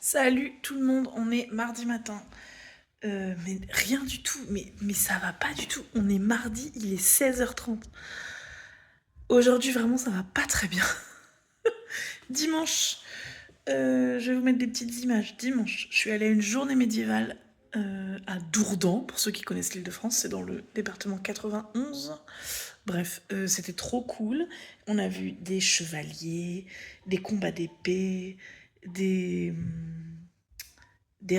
Salut tout le monde, on est mardi matin. Mais rien du tout, mais ça va pas du tout. On est mardi, il est 16h30. Aujourd'hui, vraiment, ça va pas très bien. Dimanche, je vais vous mettre des petites images. Dimanche, je suis allée à une journée médiévale à Dourdan, pour ceux qui connaissent l'Île-de-France, c'est dans le département 91. Bref, c'était trop cool. On a vu des chevaliers, des combats d'épée, des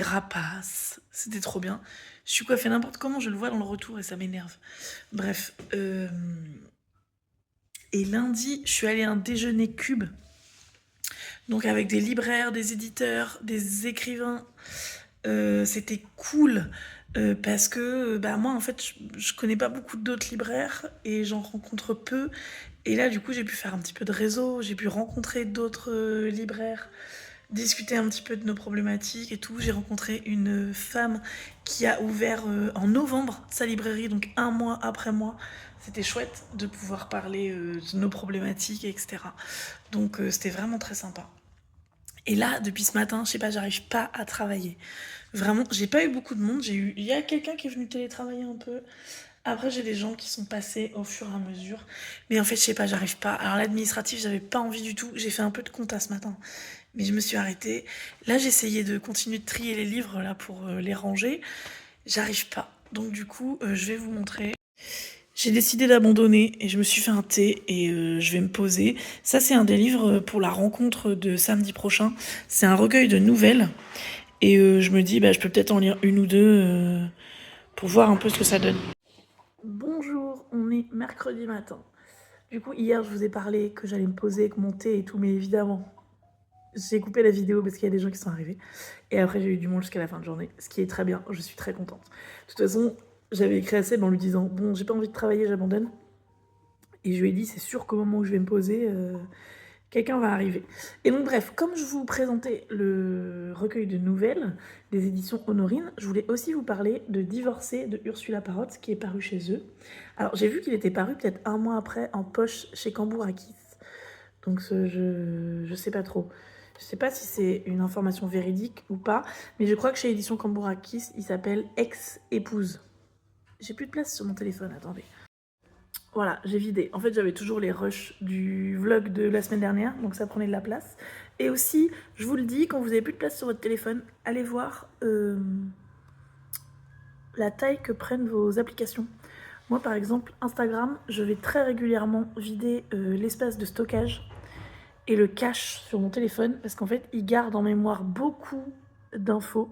rapaces. C'était trop bien. Je suis coiffée n'importe comment, je le vois dans le retour et ça m'énerve. Bref. Et lundi, je suis allée à un déjeuner cube. Donc avec des libraires, des éditeurs, des écrivains. C'était cool. Parce que moi en fait je connais pas beaucoup d'autres libraires et j'en rencontre peu. Et là du coup j'ai pu faire un petit peu de réseau, j'ai pu rencontrer d'autres libraires, discuter un petit peu de nos problématiques et tout. J'ai rencontré une femme qui a ouvert en novembre sa librairie, donc un mois après moi. C'était chouette de pouvoir parler de nos problématiques, etc. Donc c'était vraiment très sympa. Et là, depuis ce matin, je sais pas, j'arrive pas à travailler. Vraiment, j'ai pas eu beaucoup de monde. Il y a quelqu'un qui est venu télétravailler un peu. Après, j'ai des gens qui sont passés au fur et à mesure. Mais en fait, je sais pas, j'arrive pas. Alors l'administratif, j'avais pas envie du tout. J'ai fait un peu de compta ce matin, mais je me suis arrêtée. Là, j'essayais de continuer de trier les livres là pour les ranger. J'arrive pas. Donc du coup, je vais vous montrer. J'ai décidé d'abandonner et je me suis fait un thé et je vais me poser. Ça, c'est un des livres pour la rencontre de samedi prochain. C'est un recueil de nouvelles et je me dis, je peux peut-être en lire une ou deux pour voir un peu ce que ça donne. Bonjour, on est mercredi matin. Du coup, hier, je vous ai parlé que j'allais me poser avec mon thé et tout, mais évidemment, j'ai coupé la vidéo parce qu'il y a des gens qui sont arrivés. Et après, j'ai eu du monde jusqu'à la fin de journée, ce qui est très bien, je suis très contente. De toute façon, j'avais écrit à Seb en lui disant, bon, j'ai pas envie de travailler, j'abandonne. Et je lui ai dit, c'est sûr qu'au moment où je vais me poser, quelqu'un va arriver. Et donc bref, comme je vous présentais le recueil de nouvelles des éditions Honorine, je voulais aussi vous parler de Divorcé de Ursula Parotte, qui est paru chez eux. Alors j'ai vu qu'il était paru peut-être un mois après en poche chez Cambourakis. Donc je sais pas trop. Je sais pas si c'est une information véridique ou pas, mais je crois que chez Édition Cambourakis, il s'appelle Ex-épouse. J'ai plus de place sur mon téléphone, attendez. Voilà, j'ai vidé. En fait, j'avais toujours les rushs du vlog de la semaine dernière, donc ça prenait de la place. Et aussi, je vous le dis, quand vous avez plus de place sur votre téléphone, allez voir la taille que prennent vos applications. Moi, par exemple, Instagram, je vais très régulièrement vider l'espace de stockage et le cache sur mon téléphone, parce qu'en fait, il garde en mémoire beaucoup d'infos,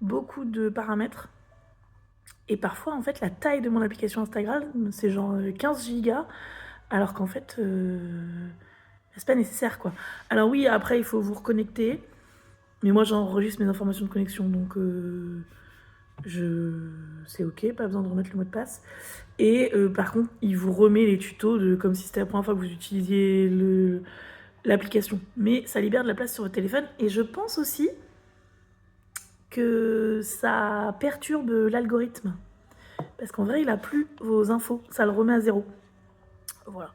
beaucoup de paramètres. Et parfois, en fait, la taille de mon application Instagram, c'est genre 15 gigas, alors qu'en fait, c'est pas nécessaire, quoi. Alors oui, après, il faut vous reconnecter, mais moi, j'enregistre mes informations de connexion, donc c'est ok, pas besoin de remettre le mot de passe. Et par contre, il vous remet les tutos comme si c'était la première fois que vous utilisiez l'application. Mais ça libère de la place sur votre téléphone, et je pense aussi que ça perturbe l'algorithme. Parce qu'en vrai, il a plus vos infos, ça le remet à zéro. Voilà.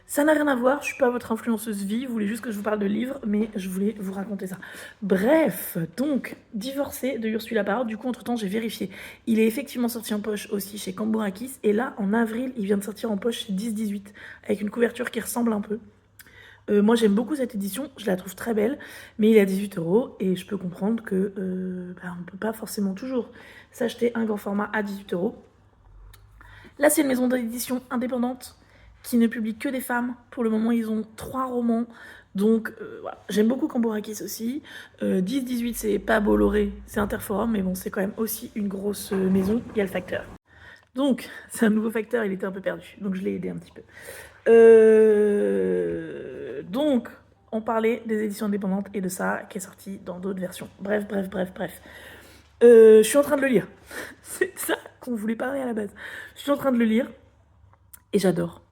Ça n'a rien à voir, je suis pas votre influenceuse vie, vous voulez juste que je vous parle de livres, mais je voulais vous raconter ça. Bref, donc, Divorcé de Ursula Parotte, du coup, entre-temps, j'ai vérifié. Il est effectivement sorti en poche aussi chez Cambourakis, et là, en avril, il vient de sortir en poche chez 10-18, avec une couverture qui ressemble un peu. Moi, j'aime beaucoup cette édition, je la trouve très belle, mais il est à 18 €, et je peux comprendre que on peut pas forcément toujours s'acheter un grand format à 18 €. Là, c'est une maison d'édition indépendante qui ne publie que des femmes. Pour le moment, ils ont 3 romans. Donc, voilà. J'aime beaucoup Cambourakis aussi. 10-18, c'est pas Bolloré, c'est Interforum, mais bon, c'est quand même aussi une grosse maison. Il y a le facteur. Donc, c'est un nouveau facteur, il était un peu perdu. Donc, je l'ai aidé un petit peu. Donc, on parlait des éditions indépendantes et de ça qui est sorti dans d'autres versions. Bref. Je suis en train de le lire. C'est ça qu'on voulait parler à la base. Je suis en train de le lire et j'adore.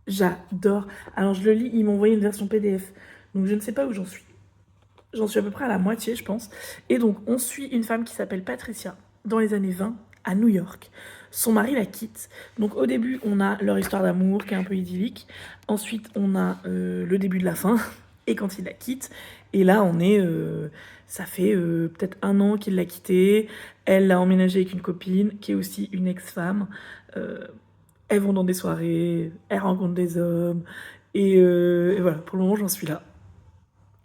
J'adore. Alors je le lis, ils m'ont envoyé une version PDF. Donc je ne sais pas où j'en suis. J'en suis à peu près à la moitié, je pense. Et donc on suit une femme qui s'appelle Patricia dans les années 20 à New York. Son mari la quitte. Donc au début, on a leur histoire d'amour qui est un peu idyllique. Ensuite, on a le début de la fin et quand il la quitte. Et là, on est Ça fait peut-être 1 an qu'il l'a quitté. Elle l'a emménagé avec une copine qui est aussi une ex-femme. Euh, Elles vont dans des soirées, elles rencontrent des hommes. Et voilà, pour le moment, j'en suis là.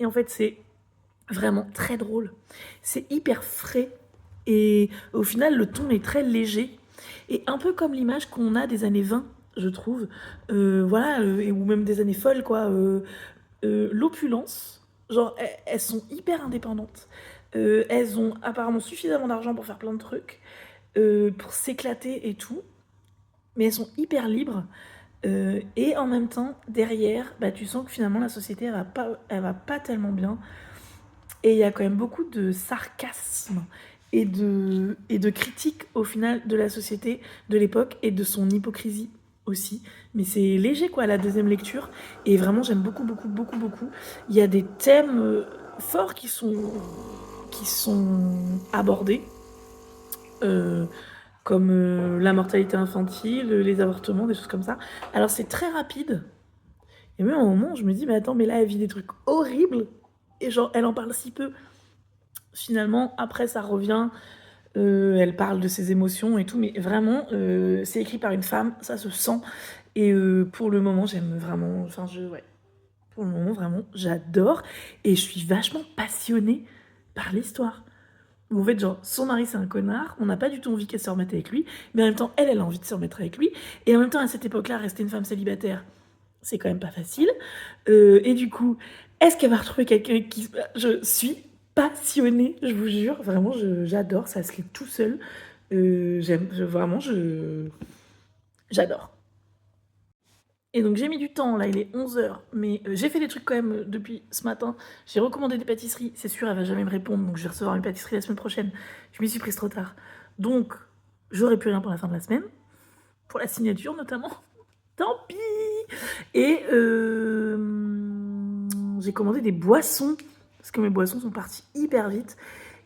Et en fait, c'est vraiment très drôle. C'est hyper frais. Et au final, le ton est très léger. Et un peu comme l'image qu'on a des années 20, je trouve. Voilà, ou même des années folles, quoi. L'opulence. Genre, elles sont hyper indépendantes. Elles ont apparemment suffisamment d'argent pour faire plein de trucs, pour s'éclater et tout. Mais elles sont hyper libres. Et en même temps, derrière, bah, tu sens que finalement la société, elle va pas tellement bien. Et il y a quand même beaucoup de sarcasme et de critique au final de la société de l'époque et de son hypocrisie aussi. Mais c'est léger quoi, la deuxième lecture. Et vraiment, j'aime beaucoup, beaucoup, beaucoup, beaucoup. Il y a des thèmes forts qui sont abordés. euh, comme la mortalité infantile, les avortements, des choses comme ça. Alors c'est très rapide. Et même à un moment, je me dis, mais attends, mais là, elle vit des trucs horribles. Et genre, elle en parle si peu. Finalement, après, ça revient. Elle parle de ses émotions et tout. Mais vraiment, c'est écrit par une femme, ça se sent. Et pour le moment, j'aime vraiment. Enfin, ouais. Pour le moment, vraiment, j'adore. Et je suis vachement passionnée par l'histoire. Où en fait, genre, son mari, c'est un connard, on n'a pas du tout envie qu'elle se remette avec lui, mais en même temps, elle a envie de se remettre avec lui, et en même temps, à cette époque-là, rester une femme célibataire, c'est quand même pas facile. Et du coup, est-ce qu'elle va retrouver quelqu'un qui... Je suis passionnée, je vous jure, vraiment, j'adore, ça se lit tout seul. Vraiment, j'adore. Et donc j'ai mis du temps, là il est 11 h, mais j'ai fait des trucs quand même depuis ce matin. J'ai recommandé des pâtisseries, c'est sûr elle va jamais me répondre, donc je vais recevoir une pâtisserie la semaine prochaine. Je m'y suis prise trop tard. Donc j'aurai plus rien pour la fin de la semaine, pour la signature notamment. Tant pis. Et j'ai commandé des boissons, parce que mes boissons sont parties hyper vite.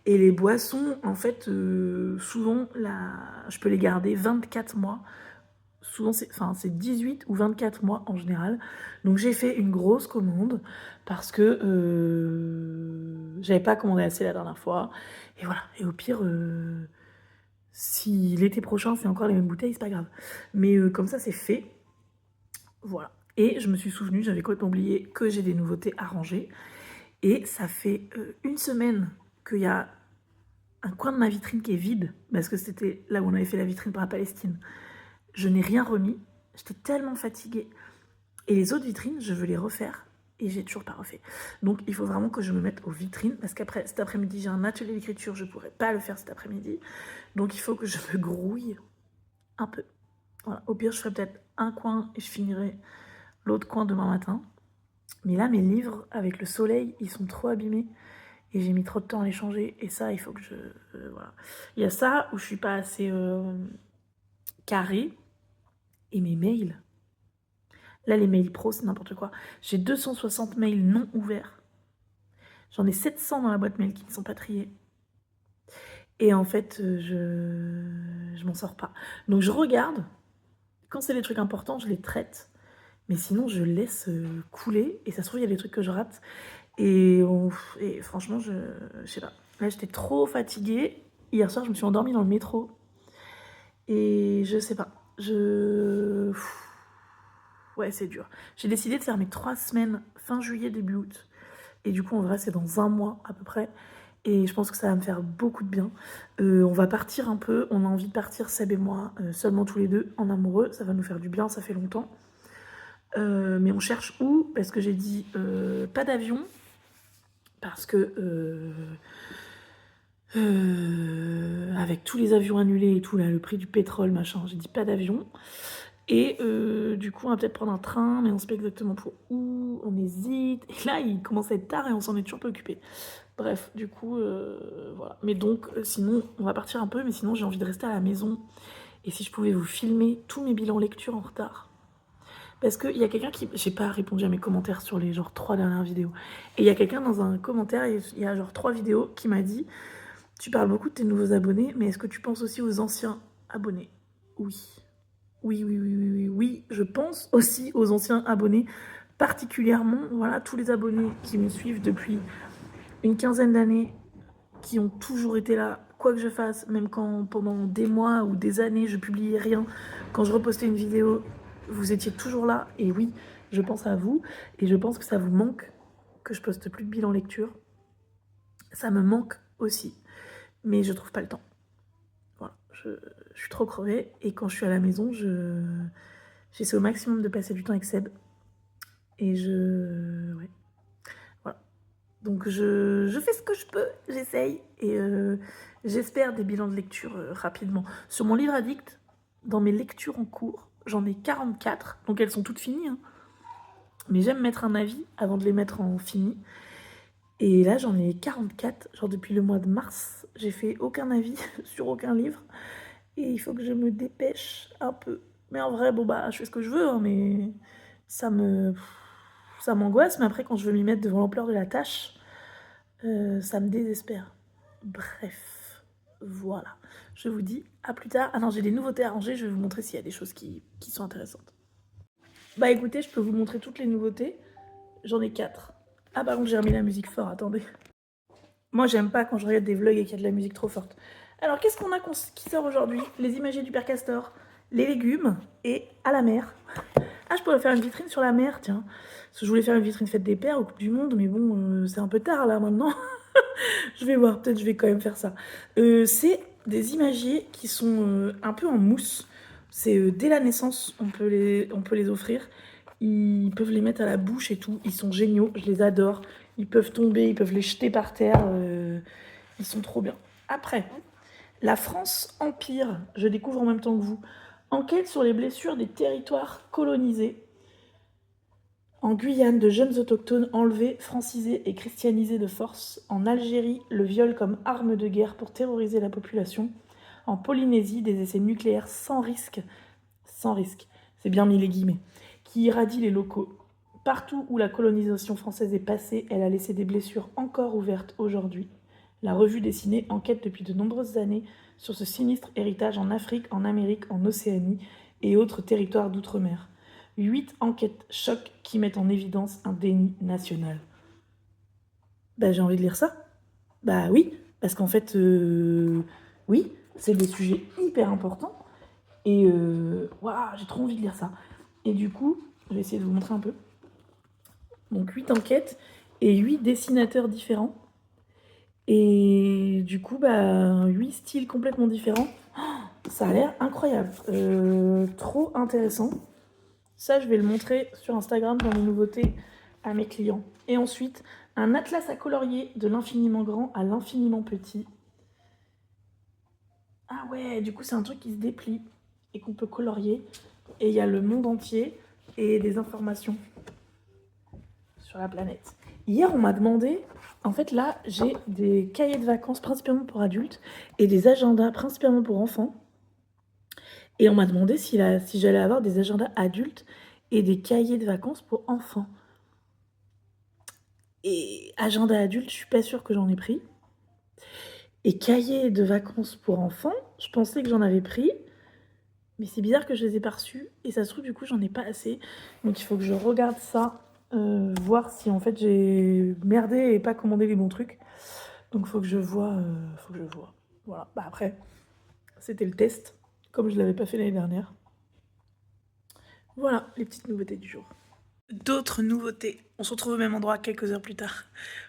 Et les boissons, en fait, souvent, je peux les garder 24 mois. Souvent, c'est 18 ou 24 mois en général. Donc, j'ai fait une grosse commande parce que j'avais pas commandé assez la dernière fois. Et voilà. Et au pire, si l'été prochain, c'est encore les mêmes bouteilles, c'est pas grave. Mais comme ça, c'est fait. Voilà. Et je me suis souvenue, j'avais complètement oublié que j'ai des nouveautés à ranger. Et ça fait une semaine qu'il y a un coin de ma vitrine qui est vide, parce que c'était là où on avait fait la vitrine pour la Palestine. Je n'ai rien remis, j'étais tellement fatiguée. Et les autres vitrines, je veux les refaire, et j'ai toujours pas refait. Donc il faut vraiment que je me mette aux vitrines, parce qu'après, cet après-midi, j'ai un atelier d'écriture, je pourrais pas le faire cet après-midi. Donc il faut que je me grouille un peu. Voilà. Au pire, je ferai peut-être un coin et je finirai l'autre coin demain matin. Mais là, mes livres, avec le soleil, ils sont trop abîmés. Et j'ai mis trop de temps à les changer. Et ça, il faut que je... voilà. Il y a ça où je suis pas assez carrée. Et mes mails. Là, les mails pro, c'est n'importe quoi. J'ai 260 mails non ouverts. J'en ai 700 dans la boîte mail qui ne sont pas triés. Et en fait, je m'en sors pas. Donc je regarde. Quand c'est des trucs importants, je les traite. Mais sinon, je laisse couler. Et ça se trouve, il y a des trucs que je rate. Et franchement, je sais pas. Là, j'étais trop fatiguée. Hier soir, je me suis endormie dans le métro. Et je sais pas. Ouais, c'est dur. J'ai décidé de faire mes 3 semaines fin juillet, début août. Et du coup, en vrai, c'est dans un mois à peu près. Et je pense que ça va me faire beaucoup de bien. On va partir un peu. On a envie de partir, Seb et moi, seulement tous les deux, en amoureux. Ça va nous faire du bien, ça fait longtemps. Mais on cherche où? Parce que j'ai dit pas d'avion. Parce que avec tous les avions annulés et tout, là, le prix du pétrole, machin, j'ai dit pas d'avion. Et du coup, on va peut-être prendre un train, mais on sait pas exactement pour où, on hésite. Et là, il commence à être tard et on s'en est toujours pas occupé. Bref, du coup, voilà. Mais donc, sinon, on va partir un peu, mais sinon, j'ai envie de rester à la maison. Et si je pouvais vous filmer tous mes bilans lecture en retard. Parce qu'il y a quelqu'un qui... J'ai pas répondu à mes commentaires sur les genre 3 dernières vidéos. Et il y a quelqu'un dans un commentaire, il y a genre 3 vidéos, qui m'a dit: tu parles beaucoup de tes nouveaux abonnés, mais est-ce que tu penses aussi aux anciens abonnés? Oui. Oui, oui, oui, oui, oui, oui. Je pense aussi aux anciens abonnés, particulièrement, voilà, tous les abonnés qui me suivent depuis une quinzaine d'années qui ont toujours été là, quoi que je fasse, même quand pendant des mois ou des années je publiais rien, quand je repostais une vidéo, vous étiez toujours là. Et oui, je pense à vous et je pense que ça vous manque que je poste plus de bilan lecture. Ça me manque aussi, mais je trouve pas le temps. Voilà, je suis trop crevée et quand je suis à la maison, j'essaie au maximum de passer du temps avec Seb. Et ouais, voilà. Donc je fais ce que je peux, j'essaye et j'espère des bilans de lecture rapidement. Sur mon livre addict, dans mes lectures en cours, j'en ai 44, donc elles sont toutes finies, hein. Mais j'aime mettre un avis avant de les mettre en fini. Et là, j'en ai 44, genre depuis le mois de mars, j'ai fait aucun avis sur aucun livre. Et il faut que je me dépêche un peu. Mais en vrai, bon bah, je fais ce que je veux, hein, mais ça me... ça m'angoisse. Mais après, quand je veux m'y mettre devant l'ampleur de la tâche, ça me désespère. Bref, voilà. Je vous dis à plus tard. Ah non, j'ai des nouveautés à ranger, je vais vous montrer s'il y a des choses qui sont intéressantes. Bah écoutez, je peux vous montrer toutes les nouveautés. J'en ai 4. Ah par contre, j'ai remis la musique fort, attendez. Moi, j'aime pas quand je regarde des vlogs et qu'il y a de la musique trop forte. Alors, qu'est-ce qu'on a qui sort aujourd'hui? Les imagiers du Père Castor, les légumes et à la mer. Ah, je pourrais faire une vitrine sur la mer, tiens. Parce que je voulais faire une vitrine fête des pères au Coupe du Monde, mais bon, c'est un peu tard là maintenant. Je vais voir, peut-être je vais quand même faire ça. C'est des imagiers qui sont un peu en mousse. C'est dès la naissance, on peut les offrir. Ils peuvent les mettre à la bouche et tout. Ils sont géniaux, je les adore. Ils peuvent tomber, ils peuvent les jeter par terre. Ils sont trop bien. Après, la France Empire, je découvre en même temps que vous. Enquête sur les blessures des territoires colonisés. En Guyane, de jeunes autochtones enlevés, francisés et christianisés de force. En Algérie, le viol comme arme de guerre pour terroriser la population. En Polynésie, des essais nucléaires sans risque, c'est bien mis les guillemets, qui irradient les locaux. Partout où la colonisation française est passée, elle a laissé des blessures encore ouvertes aujourd'hui. La revue dessinée enquête depuis de nombreuses années sur ce sinistre héritage en Afrique, en Amérique, en Océanie et autres territoires d'outre-mer. 8 enquêtes chocs qui mettent en évidence un déni national. Bah j'ai envie de lire ça. Bah oui, parce qu'en fait, oui, c'est des sujets hyper importants. Et waouh, j'ai trop envie de lire ça. Et du coup, je vais essayer de vous montrer un peu. Donc 8 enquêtes et 8 dessinateurs différents. Et du coup, bah 8 styles complètement différents. Oh, ça a l'air incroyable. Trop intéressant. Ça, je vais le montrer sur Instagram dans mes nouveautés à mes clients. Et ensuite, un atlas à colorier de l'infiniment grand à l'infiniment petit. Ah ouais, du coup, c'est un truc qui se déplie et qu'on peut colorier. Et il y a le monde entier et des informations sur la planète. Hier, on m'a demandé... En fait, là, j'ai des cahiers de vacances principalement pour adultes et des agendas principalement pour enfants. Et on m'a demandé si j'allais avoir des agendas adultes et des cahiers de vacances pour enfants. Et agenda adulte, je suis pas sûre que j'en ai pris. Et cahier de vacances pour enfants, je pensais que j'en avais pris. Mais c'est bizarre que je les ai pas reçus. Et ça se trouve, du coup, j'en ai pas assez. Donc il faut que je regarde ça, voir si en fait j'ai merdé et pas commandé les bons trucs. Donc faut que je vois. Voilà. Bah après, c'était le test, comme je l'avais pas fait l'année dernière. Voilà les petites nouveautés du jour. D'autres nouveautés. On se retrouve au même endroit quelques heures plus tard.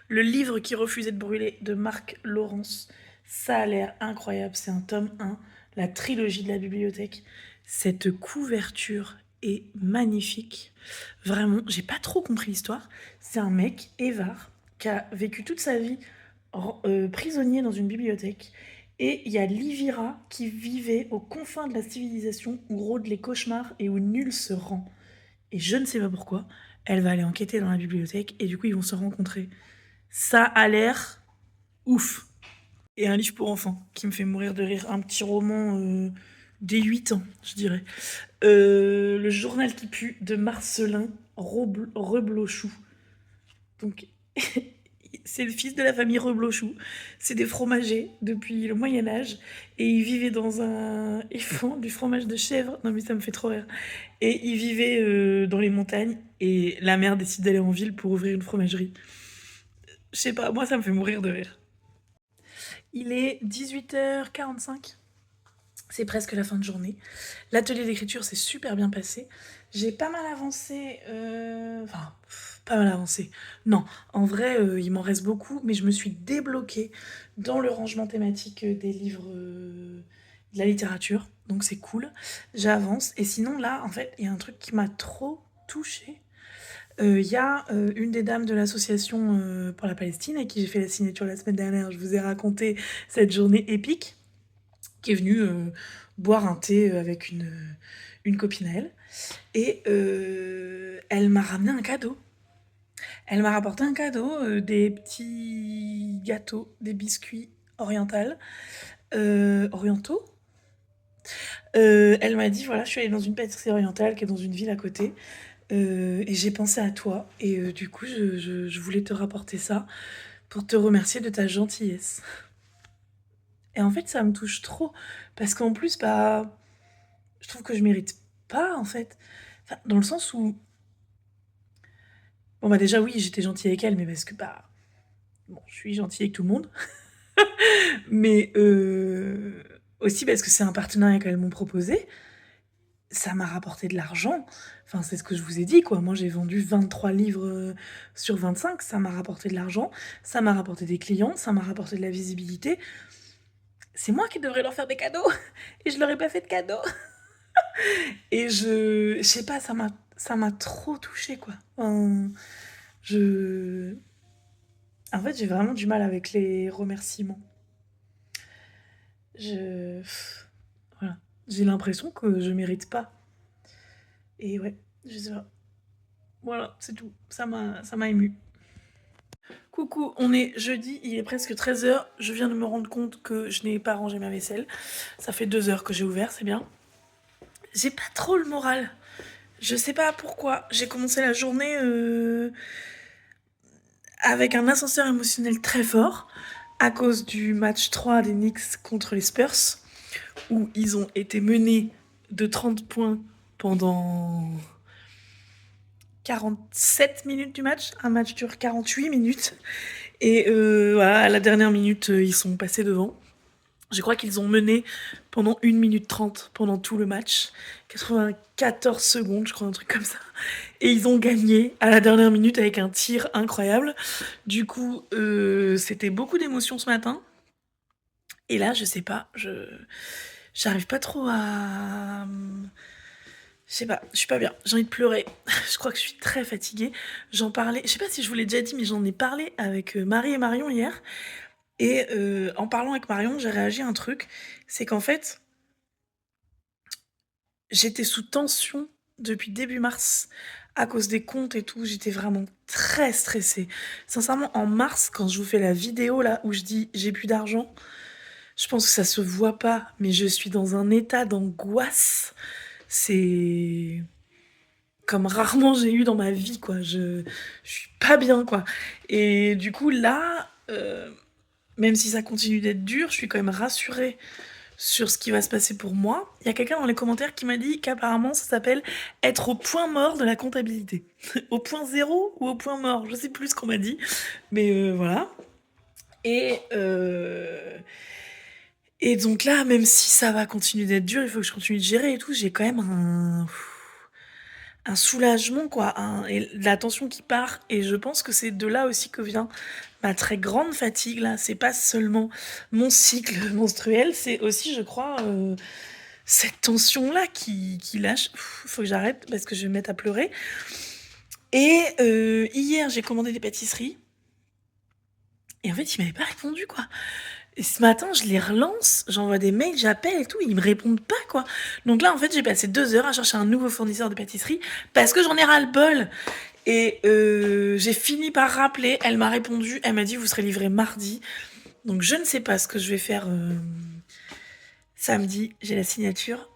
Le livre qui refusait de brûler de Marc Laurence. Ça a l'air incroyable. C'est un tome 1, la trilogie de la bibliothèque. Cette couverture est magnifique. Vraiment, j'ai pas trop compris l'histoire. C'est un mec, Évar, qui a vécu toute sa vie prisonnier dans une bibliothèque. Et il y a Livira qui vivait aux confins de la civilisation où rôdent les cauchemars et où nul se rend. Et je ne sais pas pourquoi, elle va aller enquêter dans la bibliothèque et du coup ils vont se rencontrer. Ça a l'air ouf. Et un livre pour enfants qui me fait mourir de rire. Un petit roman dès 8 ans, je dirais. Le journal qui pue de Marcelin Reblochou. Donc c'est le fils de la famille Reblochou. C'est des fromagers depuis le Moyen-Âge. Et ils vivaient dans un... Ils font du fromage de chèvre. Non mais ça me fait trop rire. Et ils vivaient dans les montagnes. Et la mère décide d'aller en ville pour ouvrir une fromagerie. Je sais pas, moi ça me fait mourir de rire. Il est 18h45. C'est presque la fin de journée. L'atelier d'écriture s'est super bien passé. J'ai pas mal avancé. Enfin, pas mal avancé. Non, en vrai, il m'en reste beaucoup, mais je me suis débloquée dans le rangement thématique des livres de la littérature. Donc c'est cool. J'avance. Et sinon, là, en fait, il y a un truc qui m'a trop touchée. Il y a une des dames de l'association pour la Palestine avec qui j'ai fait la signature la semaine dernière. Je vous ai raconté cette journée épique qui est venue boire un thé avec une copine à elle. Et elle m'a ramené un cadeau. Elle m'a rapporté un cadeau, des petits gâteaux, des biscuits orientaux. Elle m'a dit, voilà, je suis allée dans une pâtisserie orientale qui est dans une ville à côté. Et j'ai pensé à toi. Et du coup, je voulais te rapporter ça pour te remercier de ta gentillesse. Et en fait, ça me touche trop. Parce qu'en plus, bah, je trouve que je mérite pas, en fait. Enfin, dans le sens où. Bon, bah, déjà, oui, j'étais gentille avec elle, mais parce que, bah. Bon, je suis gentille avec tout le monde. Mais aussi parce que c'est un partenariat qu'elles m'ont proposé. Ça m'a rapporté de l'argent. Enfin, c'est ce que je vous ai dit, quoi. Moi, j'ai vendu 23 livres sur 25. Ça m'a rapporté de l'argent. Ça m'a rapporté des clients. Ça m'a rapporté de la visibilité. C'est moi qui devrais leur faire des cadeaux. Et je leur ai pas fait de cadeaux. Et je sais pas, ça m'a trop touchée, quoi. Enfin, je en fait, j'ai vraiment du mal avec les remerciements. Je voilà, j'ai l'impression que je mérite pas et ouais, je sais pas. Voilà, c'est tout. Ça m'a émue. Coucou, on est jeudi, il est presque 13h. Je viens de me rendre compte que je n'ai pas rangé ma vaisselle. Ça fait 2 heures que j'ai ouvert, c'est bien. J'ai pas trop le moral. Je sais pas pourquoi. J'ai commencé la journée avec un ascenseur émotionnel très fort à cause du match 3 des Knicks contre les Spurs, où ils ont été menés de 30 points pendant 47 minutes du match. Un match dure 48 minutes. Et voilà, à la dernière minute, ils sont passés devant. Je crois qu'ils ont mené pendant 1 minute 30 pendant tout le match. 94 secondes, je crois, un truc comme ça. Et ils ont gagné à la dernière minute avec un tir incroyable. Du coup, c'était beaucoup d'émotions ce matin. Et là, je sais pas, j'arrive pas trop à. Je sais pas, je suis pas bien. J'ai envie de pleurer. Je crois que je suis très fatiguée. J'en parlais, je sais pas si je vous l'ai déjà dit, mais j'en ai parlé avec Marie et Marion hier. Et en parlant avec Marion, j'ai réagi à un truc. C'est qu'en fait, j'étais sous tension depuis début mars à cause des comptes et tout. J'étais vraiment très stressée. Sincèrement, en mars, quand je vous fais la vidéo là où je dis j'ai plus d'argent, je pense que ça se voit pas, mais je suis dans un état d'angoisse. C'est comme rarement j'ai eu dans ma vie, quoi. Je suis pas bien, quoi. Et du coup, là, même si ça continue d'être dur, je suis quand même rassurée sur ce qui va se passer pour moi. Il y a quelqu'un dans les commentaires qui m'a dit qu'apparemment ça s'appelle être au point mort de la comptabilité. Au point zéro ou au point mort, je sais plus ce qu'on m'a dit, mais voilà. Et, et donc là, même si ça va continuer d'être dur, il faut que je continue de gérer et tout, j'ai quand même un soulagement, quoi, et la tension qui part. Et je pense que c'est de là aussi que vient ma très grande fatigue, là. C'est pas seulement mon cycle menstruel, c'est aussi, je crois, cette tension-là qui lâche. Faut que j'arrête parce que je vais me mettre à pleurer. Et hier, j'ai commandé des pâtisseries. Et en fait, ils m'avaient pas répondu, quoi. Et ce matin, je les relance, j'envoie des mails, j'appelle et tout, ils me répondent pas, quoi. Donc là, en fait, j'ai passé 2 heures à chercher un nouveau fournisseur de pâtisserie parce que j'en ai ras-le-bol. Et j'ai fini par rappeler, elle m'a répondu, elle m'a dit vous serez livré mardi. Donc je ne sais pas ce que je vais faire samedi, j'ai la signature.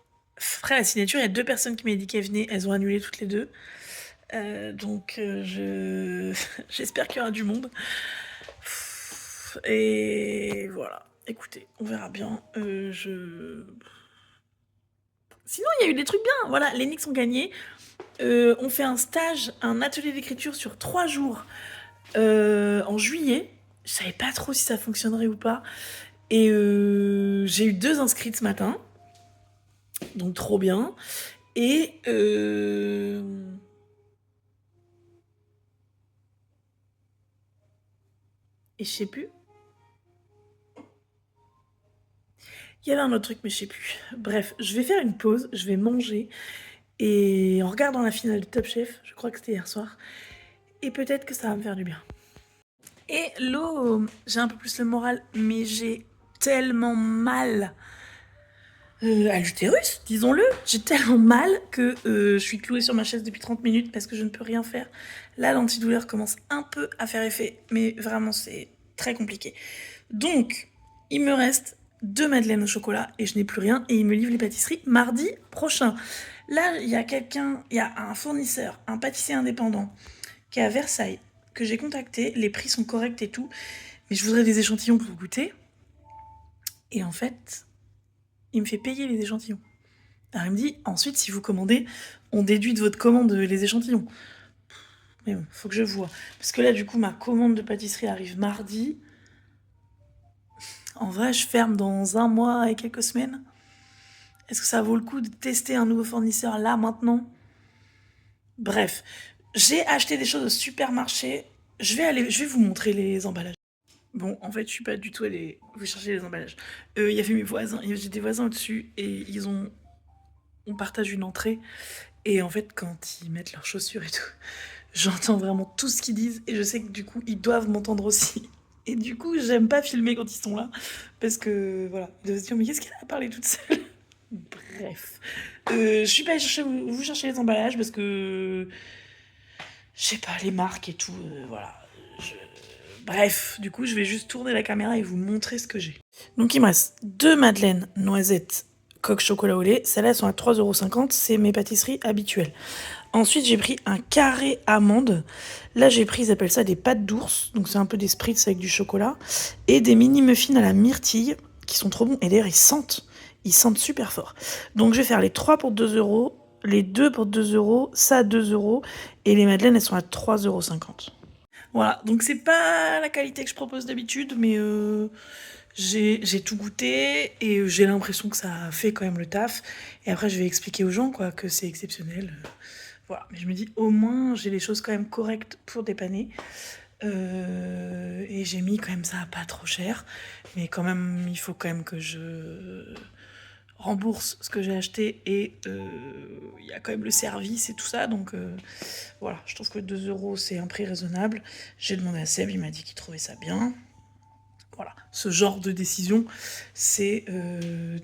Après la signature, il y a 2 personnes qui m'ont dit qu'elles venaient, elles ont annulé toutes les 2. Donc j'espère qu'il y aura du monde. Et voilà. Écoutez, on verra bien. Sinon, il y a eu des trucs bien. Voilà, les Knicks ont gagné. On fait un stage, un atelier d'écriture sur 3 jours en juillet. Je savais pas trop si ça fonctionnerait ou pas. Et j'ai eu 2 inscrites ce matin, donc trop bien. Et je sais plus. Il y avait un autre truc, mais je sais plus. Bref, je vais faire une pause, je vais manger. Et en regardant la finale de Top Chef, je crois que c'était hier soir, et peut-être que ça va me faire du bien. Et l'eau, j'ai un peu plus le moral, mais j'ai tellement mal à l'utérus, disons-le. J'ai tellement mal que je suis clouée sur ma chaise depuis 30 minutes parce que je ne peux rien faire. Là, l'antidouleur commence un peu à faire effet, mais vraiment, c'est très compliqué. Donc, il me reste 2 madeleines au chocolat et je n'ai plus rien. Et il me livre les pâtisseries mardi prochain. Là, il y a un fournisseur, un pâtissier indépendant qui est à Versailles, que j'ai contacté. Les prix sont corrects et tout, mais je voudrais des échantillons pour goûter. Et en fait, il me fait payer les échantillons. Alors il me dit, ensuite, si vous commandez, on déduit de votre commande les échantillons. Mais bon, faut que je vois. Parce que là, du coup, ma commande de pâtisserie arrive mardi. En vrai, je ferme dans 1 mois et quelques semaines. Est-ce que ça vaut le coup de tester un nouveau fournisseur là, maintenant? Bref, j'ai acheté des choses au supermarché. Je vais vous montrer les emballages. Bon, en fait, je suis pas du tout allée vous chercher les emballages. Il y avait mes voisins, j'ai des voisins au-dessus et on partage une entrée. Et en fait, quand ils mettent leurs chaussures et tout, j'entends vraiment tout ce qu'ils disent et je sais que du coup, ils doivent m'entendre aussi. Et du coup, j'aime pas filmer quand ils sont là parce que voilà, ils doivent se dire mais qu'est-ce qu'elle a parlé toute seule. Bref, je suis pas allée vous chercher les emballages parce que je sais pas les marques et tout, voilà. Je- Bref, du coup, je vais juste tourner la caméra et vous montrer ce que j'ai. Donc, il me reste 2 madeleines noisettes coque chocolat au lait. Celles-là, elles sont à 3,50 €. C'est mes pâtisseries habituelles. Ensuite, j'ai pris un carré amande. Là, j'ai pris, ils appellent ça des pâtes d'ours. Donc, c'est un peu des spritz avec du chocolat. Et des mini muffins à la myrtille qui sont trop bons. Et d'ailleurs, ils sentent. Ils sentent super fort. Donc, je vais faire les 3 pour 2 €, les 2 pour 2 €, ça à 2 €. Et les madeleines, elles sont à 3,50 €. Voilà, donc c'est pas la qualité que je propose d'habitude, mais j'ai tout goûté et j'ai l'impression que ça fait quand même le taf. Et après, je vais expliquer aux gens quoi, que c'est exceptionnel. Voilà, mais je me dis au moins j'ai les choses quand même correctes pour dépanner. Et j'ai mis quand même ça à pas trop cher. Mais quand même, il faut quand même que je rembourse ce que j'ai acheté et il y a quand même le service et tout ça. Donc voilà, je trouve que 2 € c'est un prix raisonnable. J'ai demandé à Seb, il m'a dit qu'il trouvait ça bien. Voilà, ce genre de décision, c'est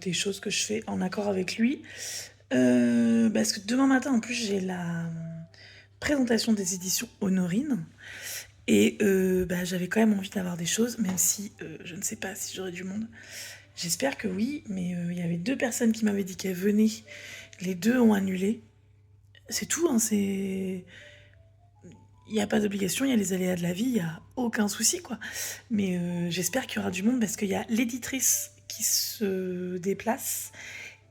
des choses que je fais en accord avec lui. Parce que demain matin, en plus, j'ai la présentation des éditions Honorine. Et j'avais quand même envie d'avoir des choses, même si je ne sais pas si j'aurai du monde. J'espère que oui, mais il y avait 2 personnes qui m'avaient dit qu'elles venaient. Les 2 ont annulé. C'est tout, hein, c'est... Il n'y a pas d'obligation, il y a les aléas de la vie, il n'y a aucun souci, quoi. Mais j'espère qu'il y aura du monde parce qu'il y a l'éditrice qui se déplace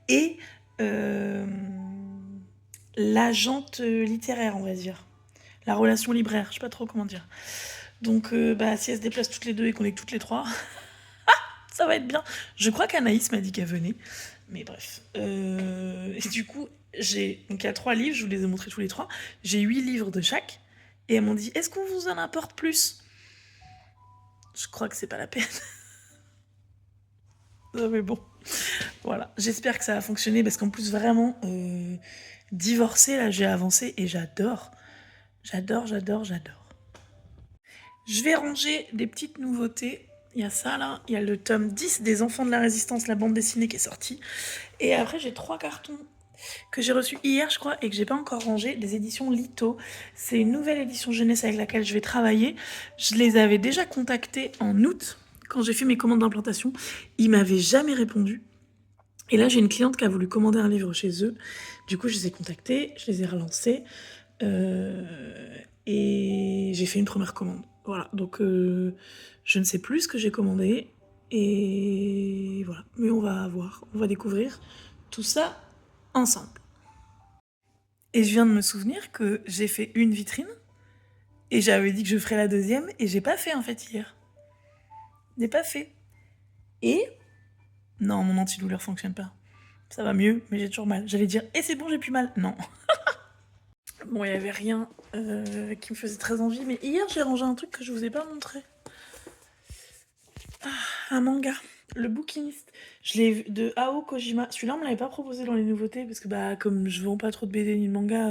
et euh, l'agente littéraire, on va dire. La relation libraire, je sais pas trop comment dire. Donc, si elles se déplacent toutes les 2 et qu'on est que toutes les 3, ça va être bien. Je crois qu'Anaïs m'a dit qu'elle venait. Mais bref. Et du coup, donc il y a 3 livres, je vous les ai montrés tous les 3. J'ai 8 livres de chaque. Et elles m'ont dit, est-ce qu'on vous en apporte plus? Je crois que c'est pas la peine. Non mais bon, voilà. J'espère que ça va fonctionner parce qu'en plus, vraiment, divorcer, là, j'ai avancé et j'adore. J'adore, j'adore, j'adore. Je vais ranger des petites nouveautés. Il y a ça là, il y a le tome 10 des Enfants de la Résistance, la bande dessinée qui est sortie. Et après, j'ai 3 cartons que j'ai reçus hier, je crois, et que j'ai pas encore rangé, des éditions Lito. C'est une nouvelle édition jeunesse avec laquelle je vais travailler. Je les avais déjà contactés en août, quand j'ai fait mes commandes d'implantation. Ils m'avaient jamais répondu. Et là, j'ai une cliente qui a voulu commander un livre chez eux. Du coup, je les ai contactés, je les ai relancés. Et j'ai fait une première commande. Voilà, donc je ne sais plus ce que j'ai commandé. Et voilà, mais on va voir, on va découvrir tout ça ensemble. Et je viens de me souvenir que j'ai fait une vitrine et j'avais dit que je ferais la deuxième et j'ai pas fait en fait hier. n'est pas fait. Et non, mon antidouleur fonctionne pas. Ça va mieux, mais j'ai toujours mal. J'allais dire, et c'est bon, j'ai plus mal. Non. Bon, il y avait rien qui me faisait très envie, mais hier j'ai rangé un truc que je vous ai pas montré. Un manga, Le Bouquiniste. Je l'ai vu de Ao Kojima. Celui-là, on me l'avait pas proposé dans les nouveautés parce que bah comme je vends pas trop de BD ni de manga,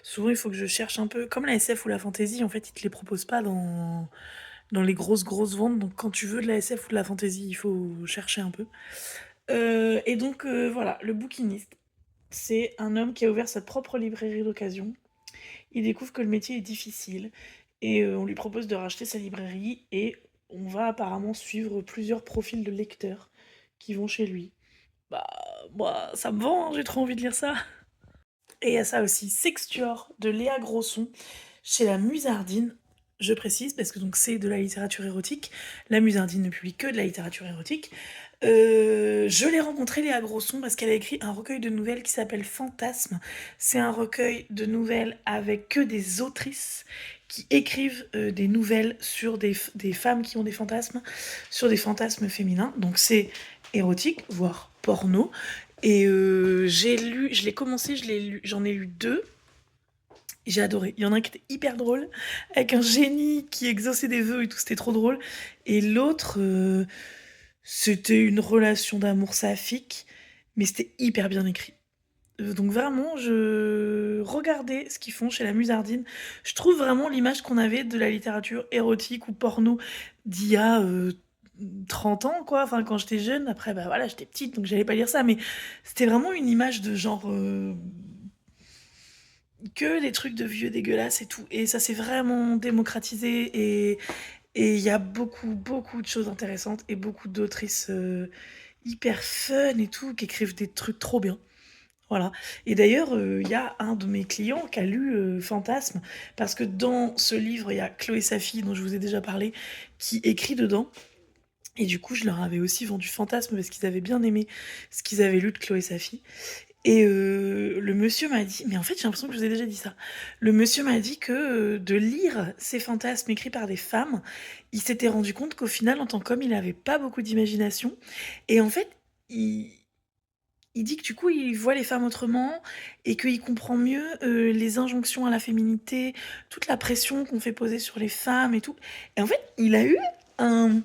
souvent il faut que je cherche un peu. Comme la SF ou la fantasy, en fait, ils te les proposent pas dans les grosses ventes. Donc quand tu veux de la SF ou de la fantasy, il faut chercher un peu. Et donc voilà, Le Bouquiniste. C'est un homme qui a ouvert sa propre librairie d'occasion. Il découvre que le métier est difficile et on lui propose de racheter sa librairie et on va apparemment suivre plusieurs profils de lecteurs qui vont chez lui. Bah, moi, ça me vend, hein, j'ai trop envie de lire ça. Et il y a ça aussi, Sextuor de Léa Grosson chez la Musardine. Je précise parce que donc c'est de la littérature érotique. La Musardine ne publie que de la littérature érotique. Je l'ai rencontrée, Léa Grosson, parce qu'elle a écrit un recueil de nouvelles qui s'appelle Fantasme. C'est un recueil de nouvelles avec que des autrices qui écrivent des nouvelles sur des femmes qui ont des fantasmes, sur des fantasmes féminins. Donc c'est érotique, voire porno. Et je l'ai commencé, j'en ai lu deux. J'ai adoré. Il y en a un qui était hyper drôle, avec un génie qui exauçait des vœux et tout, c'était trop drôle. Et l'autre, c'était une relation d'amour saphique, mais c'était hyper bien écrit. Donc vraiment, je regardais ce qu'ils font chez la Musardine. Je trouve vraiment l'image qu'on avait de la littérature érotique ou porno d'il y a 30 ans, quoi. Enfin, quand j'étais jeune, après, bah voilà, j'étais petite, donc j'allais pas lire ça, mais c'était vraiment une image de genre que les trucs de vieux dégueulasses et tout. Et ça s'est vraiment démocratisé et il y a beaucoup de choses intéressantes et beaucoup d'autrices hyper fun et tout qui écrivent des trucs trop bien. Voilà. Et d'ailleurs, il y a un de mes clients qui a lu Fantasme, parce que dans ce livre, il y a Chloé Safi, dont je vous ai déjà parlé, qui écrit dedans. Et du coup, je leur avais aussi vendu Fantasme parce qu'ils avaient bien aimé ce qu'ils avaient lu de Chloé Safi. Et le monsieur m'a dit, mais en fait j'ai l'impression que je vous ai déjà dit ça. Le monsieur m'a dit que de lire ces fantasmes écrits par des femmes, il s'était rendu compte qu'au final, en tant qu'homme, il avait pas beaucoup d'imagination. Et en fait, il dit que du coup, il voit les femmes autrement et qu'il comprend mieux les injonctions à la féminité, toute la pression qu'on fait poser sur les femmes et tout. Et en fait, il a eu un,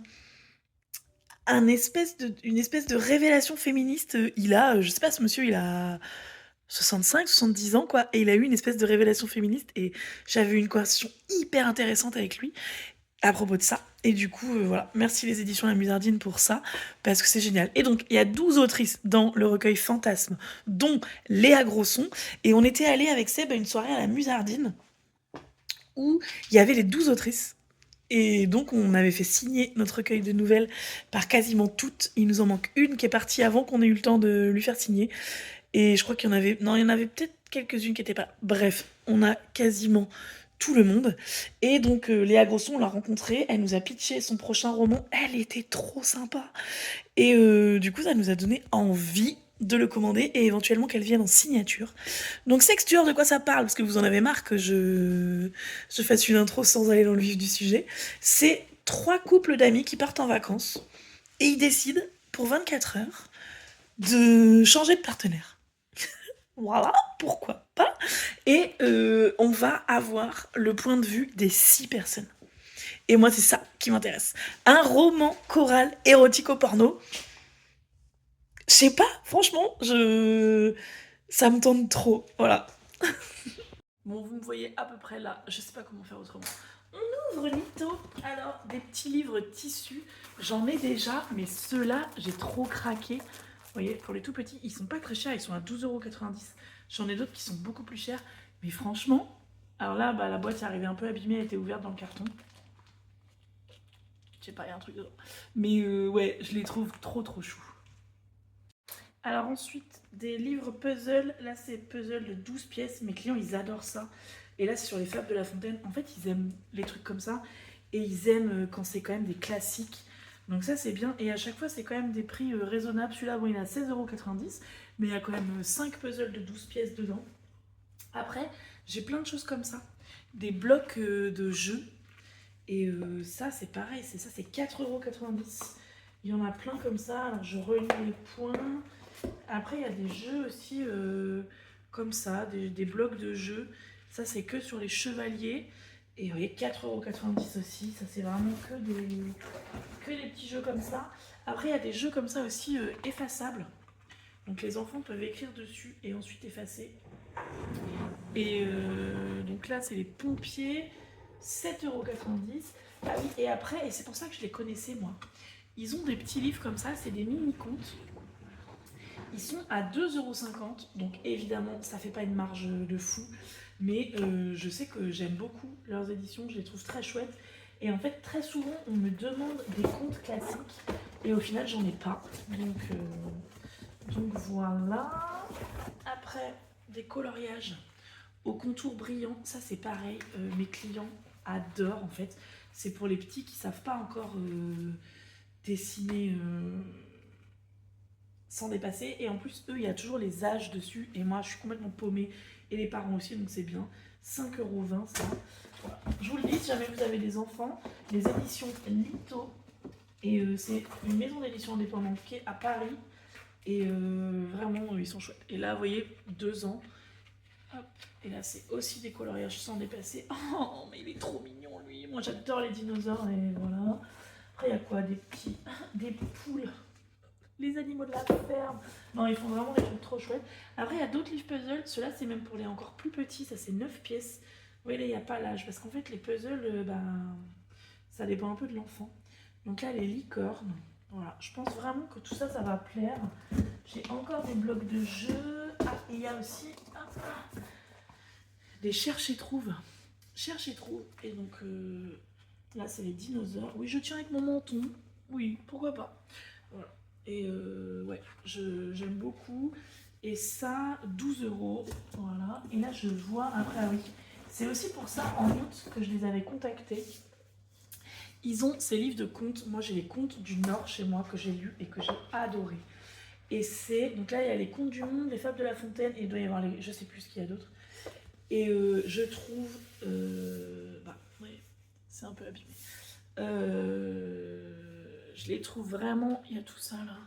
une espèce de révélation féministe. Il a, je sais pas, ce monsieur, il a 65, 70 ans, quoi. Et il a eu une espèce de révélation féministe. Et j'avais eu une conversation hyper intéressante avec lui à propos de ça. Et du coup, voilà, merci les éditions La Musardine pour ça, parce que c'est génial. Et donc, il y a 12 autrices dans le recueil Fantasme, dont Léa Grosson. Et on était allé avec Seb à une soirée à La Musardine, où il y avait les 12 autrices. Et donc, on avait fait signer notre recueil de nouvelles par quasiment toutes. Il nous en manque une qui est partie avant qu'on ait eu le temps de lui faire signer. Et je crois qu'il y en avait... Non, il y en avait peut-être quelques-unes qui n'étaient pas... Bref, on a quasiment tout le monde. Et donc, Léa Grosson, on l'a rencontrée. Elle nous a pitché son prochain roman. Elle était trop sympa. Et du coup, ça nous a donné envie de le commander et éventuellement qu'elle vienne en signature. Donc, Sextuor, de quoi ça parle? Parce que vous en avez marre que je fasse une intro sans aller dans le vif du sujet. C'est 3 couples d'amis qui partent en vacances et ils décident, pour 24 heures, de changer de partenaire. Voilà, pourquoi pas. Et on va avoir le point de vue des 6 personnes. Et moi, c'est ça qui m'intéresse. Un roman choral érotico-porno. Je sais pas, franchement, ça me tente trop. Voilà. Bon, vous me voyez à peu près là. Je sais pas comment faire autrement. On ouvre Nito. Alors, des petits livres tissus. J'en ai déjà, mais ceux-là, j'ai trop craqué. Vous voyez, pour les tout petits, ils sont pas très chers. Ils sont à 12,90 €. J'en ai d'autres qui sont beaucoup plus chers. Mais franchement, alors là, bah, la boîte est arrivée un peu abîmée. Elle était ouverte dans le carton. Je sais pas, il y a un truc dedans. Mais ouais, je les trouve trop chou. Alors ensuite, des livres puzzle. Là, c'est puzzle de 12 pièces. Mes clients, ils adorent ça. Et là, c'est sur les Fables de La Fontaine. En fait, ils aiment les trucs comme ça. Et ils aiment quand c'est quand même des classiques. Donc ça, c'est bien. Et à chaque fois, c'est quand même des prix raisonnables. Celui-là, bon, il est à 16,90 €. Mais il y a quand même 5 puzzles de 12 pièces dedans. Après, j'ai plein de choses comme ça. Des blocs de jeux. Et ça, c'est pareil, c'est 4,90 €. Il y en a plein comme ça, alors je relis les points. Après, il y a des jeux aussi comme ça, des blocs de jeux. Ça, c'est que sur les chevaliers. Et vous voyez, 4,90 € aussi. Ça, c'est vraiment que des petits jeux comme ça. Après, il y a des jeux comme ça aussi effaçables. Donc, les enfants peuvent écrire dessus et ensuite effacer. Et donc là, c'est les pompiers, 7,90 €. Ah oui, et après, et c'est pour ça que je les connaissais moi, ils ont des petits livres comme ça, c'est des mini-contes. Ils sont à 2,50 €, donc évidemment, ça fait pas une marge de fou, mais je sais que j'aime beaucoup leurs éditions, je les trouve très chouettes. Et en fait, très souvent, on me demande des contes classiques, et au final, j'en ai pas. Donc voilà. Après, des coloriages au contour brillant, ça c'est pareil, mes clients adorent en fait. C'est pour les petits qui savent pas encore dessiner sans dépasser. Et en plus, eux, il y a toujours les âges dessus. Et moi, je suis complètement paumée. Et les parents aussi, donc c'est bien. 5,20 € ça. Voilà. Je vous le dis, si jamais vous avez des enfants, les éditions Lito. Et c'est une maison d'édition indépendante qui est à Paris. Et vraiment, ils sont chouettes. Et là, vous voyez, 2 ans. Hop. Et là, c'est aussi des coloriages sans dépasser. Oh, mais il est trop mignon, lui. Moi, j'adore les dinosaures. Et voilà. Après, il y a quoi? Des poules. Les animaux de la ferme. Non, ils font vraiment des trucs trop chouettes. Après, il y a d'autres livres puzzles. Ceux-là, c'est même pour les encore plus petits. Ça, c'est 9 pièces. Vous voyez, là, il n'y a pas l'âge. Parce qu'en fait, les puzzles, ça dépend un peu de l'enfant. Donc là, les licornes. Voilà. Je pense vraiment que tout ça, ça va plaire. J'ai encore des blocs de jeux. Ah, et il y a aussi des cherche et trouve. Cherche et trouve. Et donc, là, c'est les dinosaures. Oui, je tiens avec mon menton. Oui, pourquoi pas. Voilà. Et ouais, j'aime beaucoup. Et ça, 12 €. Voilà. Et là, je vois après, ah oui. C'est aussi pour ça, en août, que je les avais contactés. Ils ont ces livres de contes. Moi, j'ai les contes du Nord chez moi que j'ai lus et que j'ai adoré. Et c'est. Donc là, il y a les contes du monde, les fables de La Fontaine, et il doit y avoir les. Je sais plus ce qu'il y a d'autre. Et je trouve. Oui, c'est un peu abîmé. Je les trouve vraiment. Il y a tout ça là.